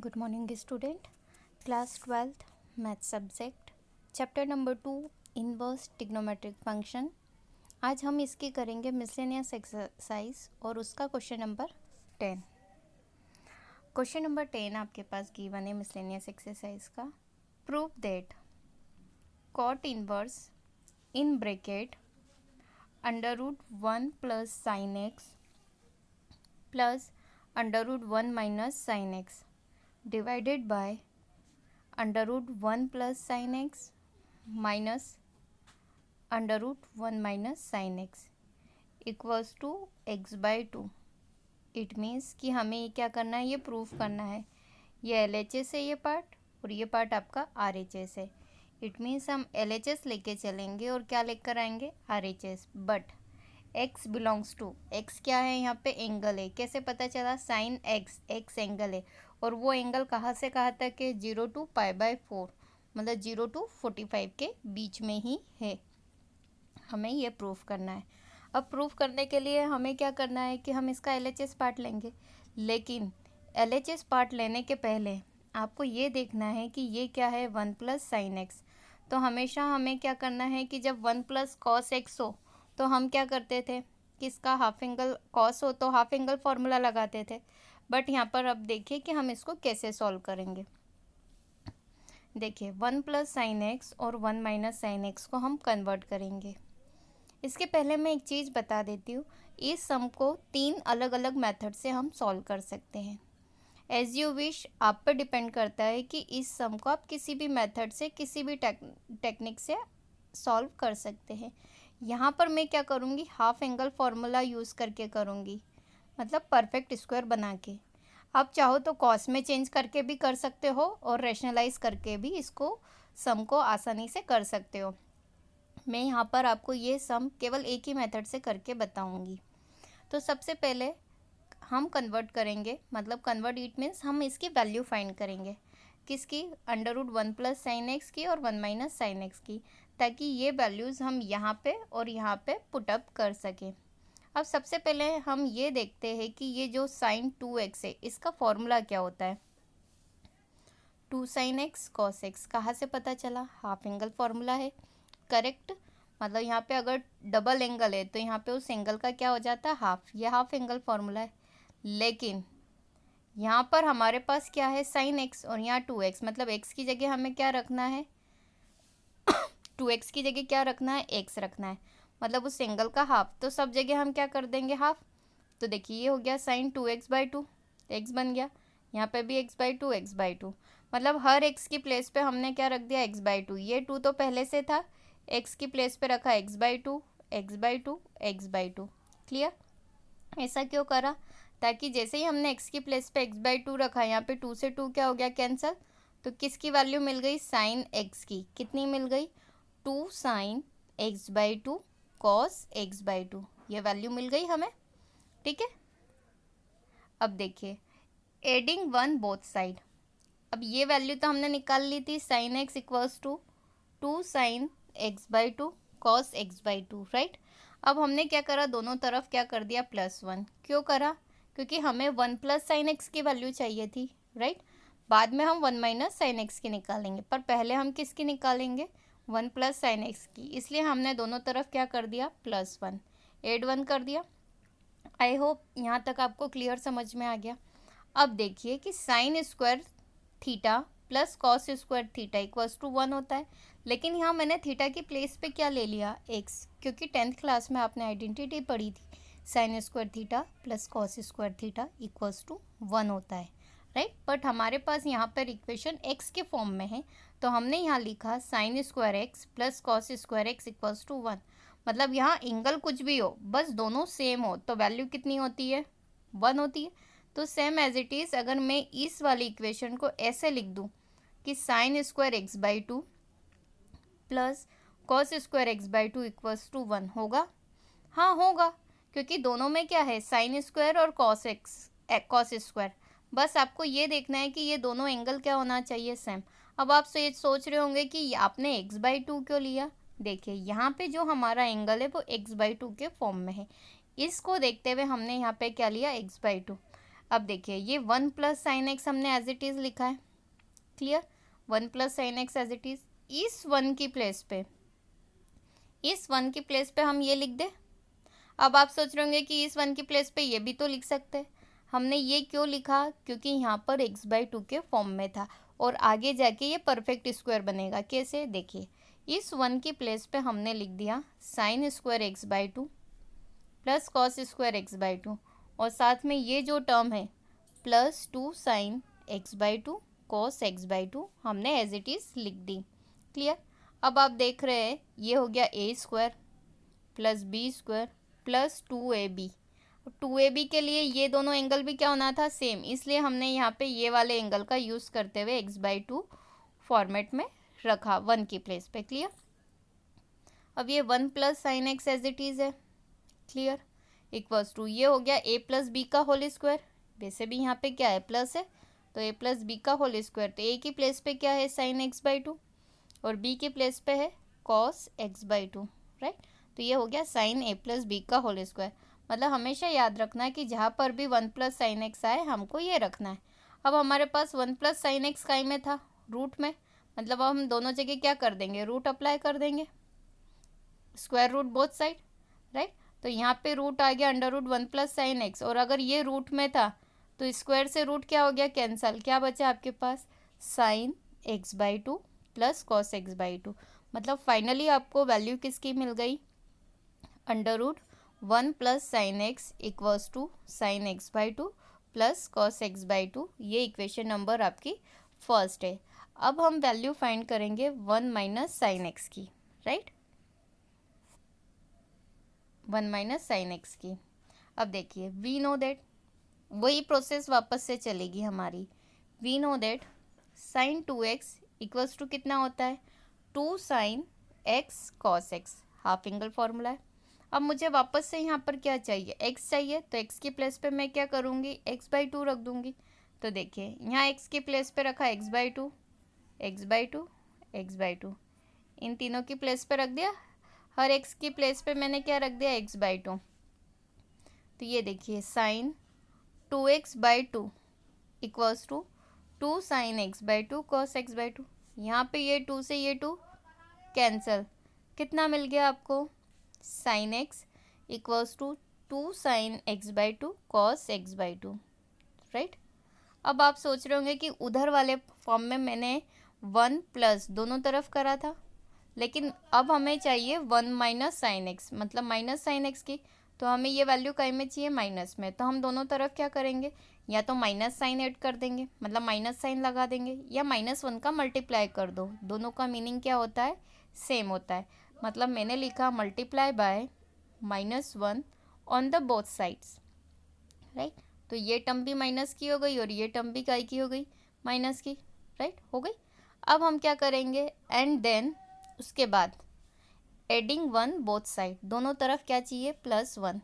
Good morning student. Class 12th math subject chapter number 2 inverse trigonometric function. आज हम इसकी करेंगे मिसलेनियस एक्सरसाइज और उसका क्वेश्चन नंबर 10। क्वेश्चन नंबर 10 आपके पास गिवन है मिसलेनियस एक्सरसाइज का। Prove that cot inverse in bracket √1 plus sine x plus √1 minus sine x divided by √1 plus sine x minus √1 minus sine x equals to x/2। It means कि हमें ये क्या करना है, ये प्रूफ करना है। ये LHS है ये पार्ट और ये पार्ट आपका RHS है। इट मीन्स हम LHS लेके चलेंगे और क्या लेकर आएंगे, RHS। But x belongs to, x क्या है यहाँ पे, एंगल है। कैसे पता चला, साइन x एंगल है और वो एंगल कहाँ से कहाँ तक है, 0 to π/4 मतलब 0 to 45 के बीच में ही है। हमें ये प्रूफ करना है। अब प्रूफ करने के लिए हमें क्या करना है कि हम इसका LHS पार्ट लेंगे, लेकिन LHS पार्ट लेने के पहले आपको ये देखना है कि ये क्या है, 1 प्लस साइन एक्स। तो हमेशा हमें क्या करना है कि जब 1 प्लस कॉस एक्स हो तो हम क्या करते थे कि इसका हाफ एंगल, कॉस हो तो हाफ एंगल फॉर्मूला लगाते थे। बट यहाँ पर अब देखिए कि हम इसको कैसे सॉल्व करेंगे। देखिए 1 प्लस साइन एक्स और 1 माइनस साइन एक्स को हम कन्वर्ट करेंगे। इसके पहले मैं एक चीज़ बता देती हूँ, इस सम को 3 अलग अलग मेथड से हम सॉल्व कर सकते हैं। एज यू विश, आप पर डिपेंड करता है कि इस सम को आप किसी भी मेथड से, किसी भी टेक्निक से सॉल्व कर सकते हैं। यहाँ पर मैं क्या करूँगी, हाफ एंगल फार्मूला यूज़ करके करूँगी, मतलब परफेक्ट स्क्वायर बना के। आप चाहो तो कॉस में चेंज करके भी कर सकते हो और रैशनलाइज करके भी इसको सम को आसानी से कर सकते हो। मैं यहाँ पर आपको ये सम केवल एक ही मेथड से करके बताऊँगी। तो सबसे पहले हम कन्वर्ट करेंगे, मतलब कन्वर्ट इट मीन्स हम इसकी वैल्यू फाइंड करेंगे। किसकी, √1 प्लस साइन एक्स की और 1 माइनस साइन एक्स की, ताकि ये वैल्यूज़ हम यहाँ पे और यहाँ पे पुटअप कर सकें। अब सबसे पहले हम ये देखते हैं कि ये जो साइन 2x है इसका फॉर्मूला क्या होता है। 2 साइन एक्स कॉस एक्स कहाँ से पता चला, हाफ एंगल फॉर्मूला है, करेक्ट। मतलब यहाँ पे अगर डबल एंगल है तो यहाँ पे उस एंगल का क्या हो जाता है, हाफ। ये हाफ एंगल फॉर्मूला है। लेकिन यहाँ पर हमारे पास क्या है, साइन एक्स और यहाँ 2x, मतलब x की जगह हमें क्या रखना है 2x की जगह क्या रखना है, x रखना है, मतलब उस एंगल का हाफ। तो सब जगह हम क्या कर देंगे, हाफ। तो देखिए ये हो गया साइन 2x/2, x बन गया। यहाँ पे भी x/2 x/2, मतलब हर x की प्लेस पे हमने क्या रख दिया, x/2। ये 2 तो पहले से था, x की प्लेस पे रखा x/2 x/2 x/2। क्लियर। ऐसा क्यों करा, ताकि जैसे ही हमने x की प्लेस पे x/2 रखा, यहाँ पे 2 से 2 क्या हो गया, कैंसिल। तो किसकी वैल्यू मिल गई, साइन x की। कितनी मिल गई, 2 साइन x/2 कॉस x/2, ये वैल्यू मिल गई हमें। ठीक है। अब देखिए एडिंग 1 बोथ साइड। अब ये वैल्यू तो हमने निकाल ली थी, sine x equals to 2 sine x/2 cos x/2, right. अब हमने क्या करा, दोनों तरफ क्या कर दिया, +1। क्यों करा, क्योंकि हमें 1 प्लस साइन एक्स की वैल्यू चाहिए थी, राइट। बाद में हम 1 माइनस साइन एक्स की निकालेंगे, पर पहले हम किसकी निकालेंगे, 1 प्लस साइन एक्स की। इसलिए हमने दोनों तरफ क्या कर दिया, +1, एड 1 कर दिया। आई होप यहाँ तक आपको क्लियर समझ में आ गया। अब देखिए कि sine square theta plus cos square theta equals to 1 होता है, लेकिन यहाँ मैंने थीटा की प्लेस पे क्या ले लिया, x, क्योंकि 10th क्लास में आपने आइडेंटिटी पढ़ी थी, sine square theta plus cos square theta equals to 1 होता है, राइट। बट हमारे पास यहाँ पर इक्वेशन x के फॉर्म में है, तो हमने यहाँ लिखा sine square x plus cos square x equals to 1। मतलब यहाँ एंगल कुछ भी हो, बस दोनों सेम हो तो वैल्यू कितनी होती है, 1 होती है। तो सेम एज इट इज़ अगर मैं इस वाली इक्वेशन को ऐसे लिख दूँ कि sine square x/2 plus cos square x/2 equals to 1 होगा, हाँ होगा, क्योंकि दोनों में क्या है, साइन स्क्वायर और कॉस स्क्वायर। बस आपको ये देखना है कि ये दोनों एंगल क्या होना चाहिए, सेम। अब आप सोच रहे होंगे कि आपने x/2 क्यों लिया। देखिए यहाँ पे जो हमारा एंगल है वो x/2 के फॉर्म में है, इसको देखते हुए हमने यहाँ पे क्या लिया, x/2। अब देखिए ये 1 प्लस साइन एक्स हमने एज इट इज़ लिखा है, clear. 1 plus sine x as it is, इस 1 की प्लेस पे हम ये लिख दें। अब आप सोच रहे होंगे कि इस 1 की प्लेस पे ये भी तो लिख सकते हैं। हमने ये क्यों लिखा, क्योंकि यहाँ पर x/2 के फॉर्म में था और आगे जाके ये परफेक्ट स्क्वायर बनेगा। कैसे, देखिए इस 1 की प्लेस पे हमने लिख दिया sine square x/2 plus cos square x/2 और साथ में ये जो टर्म है plus 2 sine x/2 cos x/2 हमने एज इट इज़ लिख दी, क्लियर। अब आप देख रहे हैं ये हो गया a² plus b² plus 2ab। 2ab के लिए ये दोनों एंगल भी क्या होना था, सेम, इसलिए हमने यहाँ पे ये वाले एंगल का यूज़ करते हुए x/2 फॉर्मेट में रखा 1 की प्लेस पे, क्लियर। अब ये 1 plus sine x as it is है, क्लियर, इक्वल्स टू ये हो गया a प्लस बी का होल स्क्वायर। वैसे भी यहाँ पे क्या है, प्लस है, तो a प्लस बी का होल स्क्वायर, तो a की प्लेस पे क्या है साइन x/2 और b की प्लेस पे है कॉस x/2, राइट। तो ये हो गया साइन a प्लस बी का होल स्क्वायर। मतलब हमेशा याद रखना है कि जहाँ पर भी 1 प्लस साइन एक्स आए हमको ये रखना है। अब हमारे पास 1 प्लस साइन एक्स काई में था, रूट में, मतलब अब हम दोनों जगह क्या कर देंगे, रूट अप्लाई कर देंगे, square root both side, right. तो यहाँ पे रूट आ गया under root 1 plus sine x, और अगर ये रूट में था तो स्क्वायर से रूट क्या हो गया, कैंसल, क्या बचा आपके पास sign x/2 plus cos x/2। मतलब फाइनली आपको वैल्यू किसकी मिल गई, under root 1 plus sine x equals to sine x/2 plus cos x/2। ये इक्वेशन नंबर आपकी फर्स्ट है। अब हम वैल्यू फाइंड करेंगे 1 माइनस साइन एक्स की, राइट, 1 माइनस साइन एक्स की। अब देखिए वी नो दैट, वही प्रोसेस वापस से चलेगी हमारी। We know that sine 2x equals to कितना होता है, 2 sine x cos x, half angle formula है। अब मुझे वापस से यहाँ पर क्या चाहिए, x चाहिए, तो x की प्लेस पे मैं क्या करूँगी, x/2 रख दूँगी। तो देखिए यहाँ x की प्लेस पे रखा x/2, x/2, x/2, इन तीनों की प्लेस पे रख दिया, हर x की प्लेस पे मैंने क्या रख दिया, x/2। तो ये देखिए sine 2x/2 equals to 2 sine x/2 cos x/2। यहाँ पे ये 2 से ये 2 कैंसल, कितना मिल गया आपको, sine x equals to 2 sine x/2 cos x/2, right. अब आप सोच रहे होंगे कि उधर वाले फॉर्म में मैंने 1 प्लस दोनों तरफ करा था, लेकिन अब हमें चाहिए 1 माइनस साइन एक्स, मतलब माइनस साइन एक्स की, तो हमें ये वैल्यू कहीं में चाहिए, माइनस में। तो हम दोनों तरफ क्या करेंगे, या तो माइनस साइन ऐड कर देंगे, मतलब माइनस साइन लगा देंगे, या -1 का मल्टीप्लाई कर दो। दोनों का मीनिंग क्या होता है, सेम होता है। मतलब मैंने लिखा multiply by -1 on the both sides, right. तो ये टर्म भी माइनस की हो गई और ये टर्म भी काय की हो गई, माइनस की, राइट, हो गई। अब हम क्या करेंगे, एंड देन उसके बाद एडिंग 1 बोथ साइड, दोनों तरफ क्या चाहिए, +1।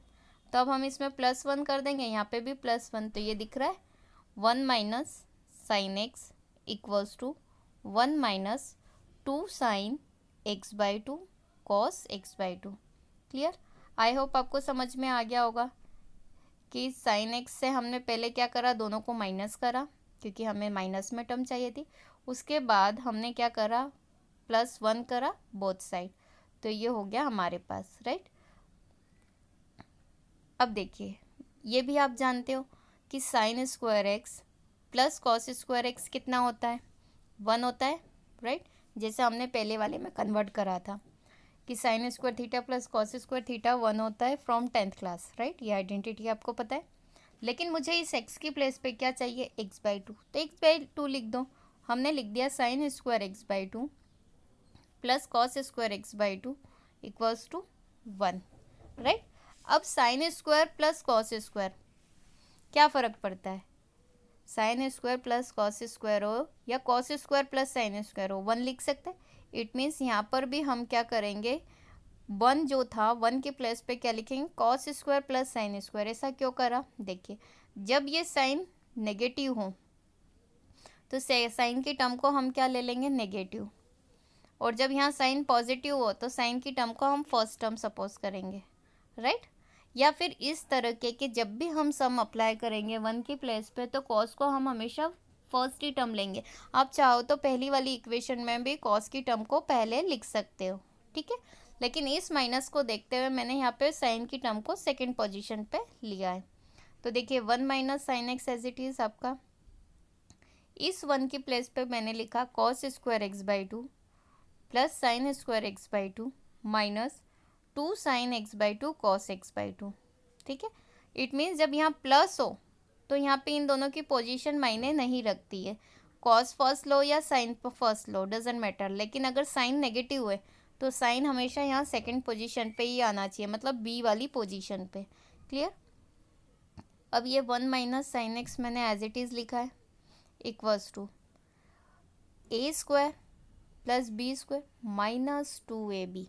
तो अब हम इसमें +1 कर देंगे, यहाँ पे भी +1, तो ये दिख रहा है 1 minus sine x equals to 1 minus 2 sine x/2 cos x/2, clear. I hope आपको समझ में आ गया होगा कि साइन एक्स से हमने पहले क्या करा, दोनों को माइनस करा, क्योंकि हमें माइनस में टर्म चाहिए थी। उसके बाद हमने क्या करा, +1 करा बोथ साइड, तो ये हो गया हमारे पास, राइट। अब देखिए ये भी आप जानते हो कि sine square x plus cos square x कितना होता है, 1 होता है, राइट। जैसे हमने पहले वाले में कन्वर्ट करा था कि sine square theta plus cos square theta 1 होता है फ्रॉम 10th क्लास, राइट। ये आइडेंटिटी आपको पता है। लेकिन मुझे इस x की प्लेस पे क्या चाहिए, x/2, तो x/2 लिख दो। हमने लिख दिया sine square x/2 plus cos square x/2 equals to 1, right. अब sine square plus cos square क्या फ़र्क पड़ता है, sine square plus cos square हो या cos square plus sine square हो, 1 लिख सकते हैं। इट मीन्स यहाँ पर भी हम क्या करेंगे, 1 जो था 1 के प्लेस पे क्या लिखेंगे, cos square plus sine square. ऐसा क्यों करा, देखिए जब ये साइन नेगेटिव हो तो साइन की टर्म को हम क्या ले लेंगे, नेगेटिव, और जब यहाँ साइन पॉजिटिव हो तो साइन की टर्म को हम फर्स्ट टर्म सपोज करेंगे, राइट। या फिर इस तरह के जब भी हम सम अप्लाई करेंगे 1 की प्लेस पे तो कॉस को हम हमेशा फर्स्ट ही टर्म लेंगे। आप चाहो तो पहली वाली इक्वेशन में भी कॉस की टर्म को पहले लिख सकते हो, ठीक है। लेकिन इस माइनस को देखते हुए मैंने यहाँ पे साइन की टर्म को सेकेंड पोजिशन पे लिया है। तो देखिए 1 minus sine x as it is आपका, इस 1 की प्लेस पे मैंने लिखा cos square x by 2 plus sine square x by 2 minus 2 sine x by 2 cos x by 2, ठीक है। इट मीन्स जब यहाँ प्लस हो तो यहाँ पे इन दोनों की पोजीशन मायने नहीं रखती है, कॉस फर्स्ट लो या साइन फर्स्ट लो डजेंट मैटर। लेकिन अगर साइन नेगेटिव है तो साइन हमेशा यहाँ सेकंड पोजीशन पे ही आना चाहिए, मतलब बी वाली पोजीशन पे। क्लियर। अब ये 1 माइनस साइन एक्स मैंने एज इट इज़ लिखा है equals to a square plus b square minus 2ab।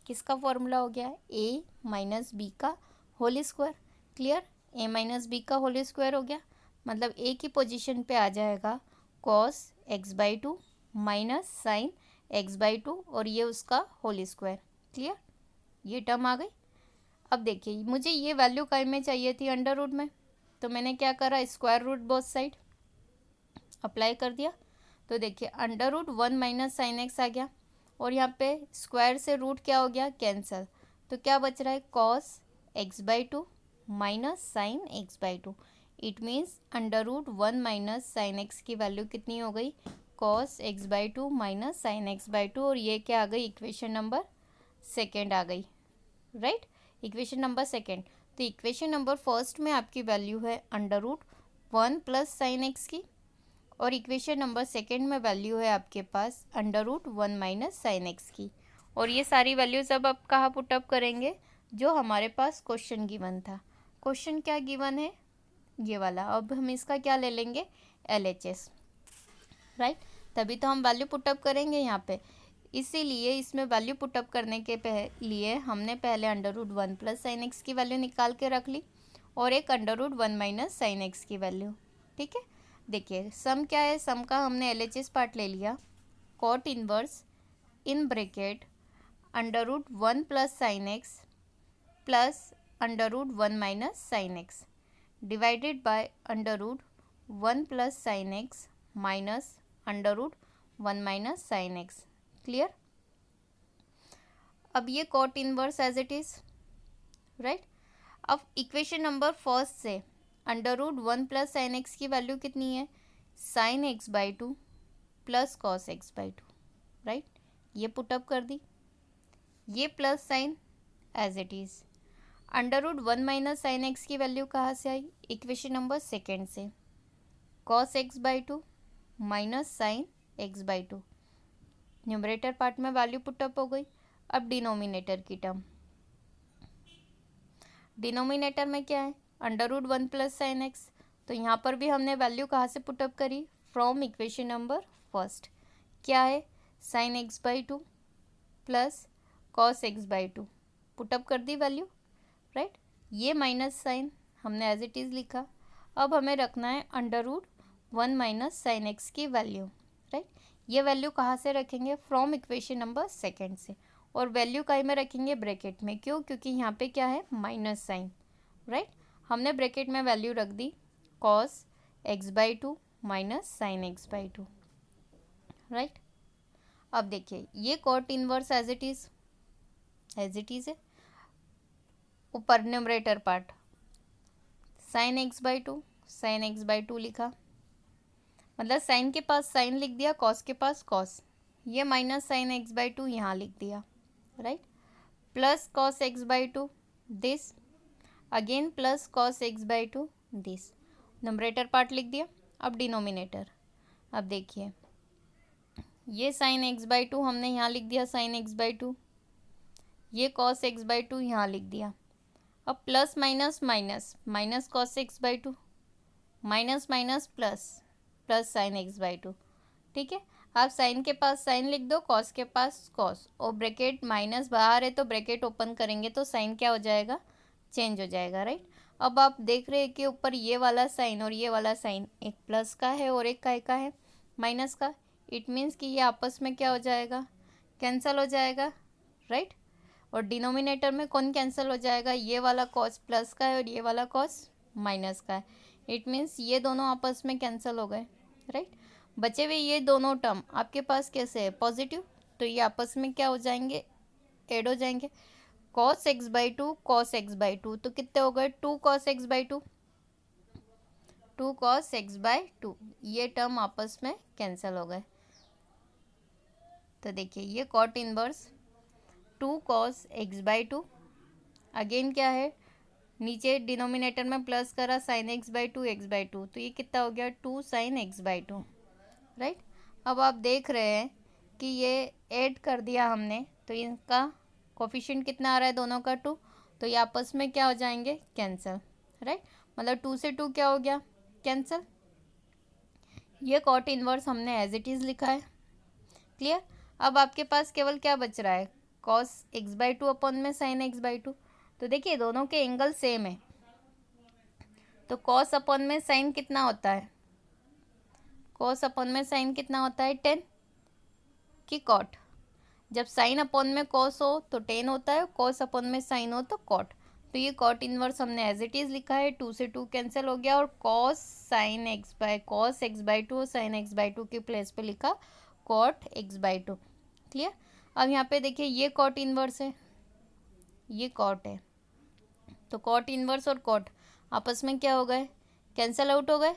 किसका फॉर्मूला हो गया है? ए माइनस बी का whole square. Clear. A minus b का होल स्क्वायर हो गया, मतलब ए की पोजीशन पे आ जाएगा cos x by 2 minus sine x by 2 और ये उसका होल स्क्वायर। क्लियर, ये टर्म आ गई। अब देखिए मुझे ये वैल्यू काय में चाहिए थी, अंडर रूट में, तो मैंने क्या करा, square root both side apply कर दिया। तो देखिए under root 1 minus sine x आ गया और यहाँ पे स्क्वायर से रूट क्या हो गया, कैंसल। तो क्या बच रहा है, cos x by 2 minus sine x by 2। It means under root 1 minus sine x की वैल्यू कितनी हो गई, cos x by 2 minus sine x by 2, और ये क्या आ गई, इक्वेशन नंबर सेकेंड आ गई, राइट। Equation number second. तो इक्वेशन नंबर फर्स्ट में आपकी वैल्यू है under root 1 plus sine x की, और इक्वेशन नंबर सेकेंड में वैल्यू है आपके पास under root 1 minus sine x की। और ये सारी वैल्यूज अब आप कहाँ पुटअप करेंगे, जो हमारे पास क्वेश्चन गिवन था। क्वेश्चन क्या गिवन है, ये वाला। अब हम इसका क्या ले लेंगे, LHS, राइट। तभी तो हम वैल्यू पुटअप करेंगे यहाँ पे। इसीलिए इसमें वैल्यू पुटअप करने के लिए हमने पहले under root 1 plus sine x की वैल्यू निकाल के रख ली और एक under root 1 minus sine x की वैल्यू, ठीक है। देखिए सम क्या है, सम का हमने LHS पार्ट ले लिया, cot inverse in bracket under root 1 plus sine x plus under root 1 minus sine x divided by under root 1 plus sine x minus under root 1 minus sine x. Clear. अब ये cot inverse as it is, right. अब equation number first से under root 1 plus sine x की value कितनी है, sine x by 2 plus cos x by 2, right. ये put up कर दी, ये plus sine as it is. Under root 1 minus sine x की वैल्यू कहाँ से आई, इक्वेशन नंबर सेकेंड से, cos x by 2 minus sine x by 2। Numerator part में वैल्यू पुटअप हो गई। अब डिनोमिनेटर की टर्म, डिनोमिनेटर में क्या है, under root 1 plus sine x. तो यहाँ पर भी हमने वैल्यू कहाँ से पुटअप करी, फ्रॉम इक्वेशन नंबर फर्स्ट। क्या है, sine x by 2 plus cos x by 2, put up कर दी वैल्यू, राइट। ये माइनस साइन हमने एज इट इज़ लिखा। अब हमें रखना है under root 1 minus sine x की वैल्यू, राइट। ये वैल्यू कहाँ से रखेंगे, फ्रॉम इक्वेशन नंबर सेकेंड से, और वैल्यू कहीं में रखेंगे, ब्रैकेट में। क्यों, क्योंकि यहाँ पे क्या है, माइनस साइन, राइट। हमने ब्रैकेट में वैल्यू रख दी cos x by 2 minus sine x by 2, right. अब देखिए ये cot inverse as it is है। ऊपर numerator part sine x by 2, sine x by 2 लिखा, मतलब साइन के पास साइन लिख दिया, कॉस के पास कॉस, ये माइनस साइन एक्स बाई 2 यहाँ लिख दिया, right. Plus cos x by 2 this, again plus cos x by 2 this, numerator part लिख दिया। अब डिनोमिनेटर, अब देखिए ये साइन एक्स बाई 2 हमने यहाँ लिख दिया, साइन एक्स बाई 2, ये कॉस एक्स बाई 2 यहाँ लिख दिया। अब plus minus minus, minus cos x by 2 minus minus plus, plus sine x by 2, ठीक है। आप साइन के पास साइन लिख दो, कॉस के पास कॉस, और ब्रैकेट माइनस बाहर है तो ब्रैकेट ओपन करेंगे तो साइन क्या हो जाएगा, चेंज हो जाएगा, राइट। अब आप देख रहे हैं कि ऊपर ये वाला साइन और ये वाला साइन एक प्लस का है और एक का है माइनस का। इट मीन्स कि ये आपस में क्या हो जाएगा, कैंसल हो जाएगा, राइट। और डिनोमिनेटर में कौन कैंसिल हो जाएगा, ये वाला कॉस प्लस का है और ये वाला कॉस माइनस का है। इट मीन्स ये दोनों आपस में कैंसिल हो गए, राइट। बचे हुए ये दोनों टर्म आपके पास कैसे है, पॉजिटिव, तो ये आपस में क्या हो जाएंगे, ऐड हो जाएंगे। cos x by two cos x by two, तो कितने हो गए, 2 cos x by two, 2 cos x by two, ये टर्म आपस में कैंसिल हो गए। तो देखिए ये cot inverse 2 cos x by two, again क्या है, नीचे डिनोमिनेटर में प्लस करा sine x by two x by two, तो ये कितना हो गया 2 sin x by two, right. अब आप देख रहे हैं कि ये ऐड कर दिया हमने, तो इनका कोफिशिएंट कितना आ रहा है दोनों का 2, तो ये आपस में क्या हो जाएंगे, कैंसिल, राइट। मतलब 2 से 2 क्या हो गया, कैंसिल। ये कॉट इनवर्स हमने एज इट इज़ लिखा है, क्लियर। अब आपके पास केवल क्या बच रहा है, cos x by two upon में साइन एक्स बाई टू। तो देखिए दोनों के एंगल सेम है, तो कॉस अपॉन में साइन कितना होता है, कॉस अपॉन में साइन कितना होता है 10 की कॉट। जब साइन अपॉन में कॉस हो तो 10 होता है, कॉस अपॉन में साइन हो तो कॉट। तो ये कॉट इनवर्स हमने एज इट इज़ लिखा है, 2 से 2 कैंसिल हो गया, और cos sine x by cos x by two sine x by two की प्लेस पे लिखा cot x by two, clear. अब यहाँ पे देखिए ये कॉट इनवर्स है, ये कॉट है, तो कॉट इनवर्स और कॉट आपस में क्या हो गए, कैंसिल आउट हो गए।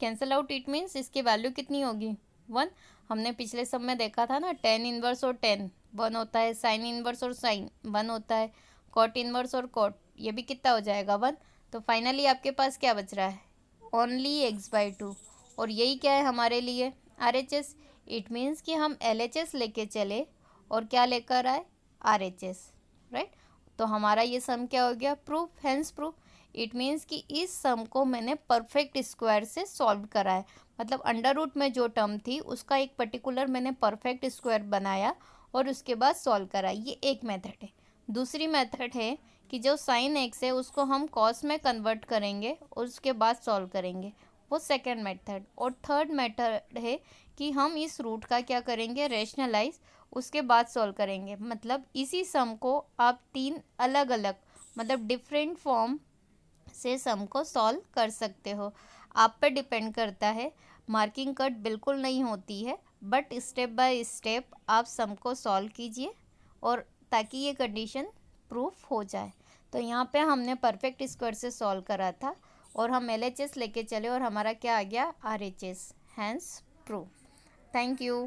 कैंसिल आउट इट मीन्स इसकी वैल्यू कितनी होगी, 1। हमने पिछले सब में देखा था ना, टेन इनवर्स और 10 1 होता है, साइन इनवर्स और साइन 1 होता है, कॉट इनवर्स और कॉट ये भी कितना हो जाएगा 1। तो फाइनली आपके पास क्या बच रहा है, ओनली एक्स बाई टू, और यही क्या है हमारे लिए R H S. It means कि हम एल एच एस लेके चले और क्या लेकर आए, आर एच एस, राइट। तो हमारा ये सम क्या हो गया, proof, hence proof. It means कि इस सम को मैंने परफेक्ट स्क्वायर से सॉल्व करा है, मतलब अंडर रूट में जो टर्म थी उसका एक पर्टिकुलर मैंने परफेक्ट स्क्वायर बनाया और उसके बाद सॉल्व करा। ये एक मेथड है। दूसरी मेथड है कि जो साइन एक्स है उसको हम कॉस में कन्वर्ट करेंगे और उसके बाद सॉल्व करेंगे, वो सेकेंड मेथड। और थर्ड मेथड है कि हम इस रूट का क्या करेंगे, रेशनलाइज, उसके बाद सॉल्व करेंगे। मतलब इसी सम को आप 3 अलग अलग मतलब डिफरेंट फॉर्म से सम को सॉल्व कर सकते हो। आप पे डिपेंड करता है, मार्किंग कट बिल्कुल नहीं होती है, बट स्टेप बाय स्टेप आप सम को सॉल्व कीजिए और ताकि ये कंडीशन प्रूफ हो जाए। तो यहाँ पे हमने परफेक्ट स्क्वायर से सॉल्व करा था और हम LHS लेके चले और हमारा क्या आ गया, RHS, hence proof. Thank you.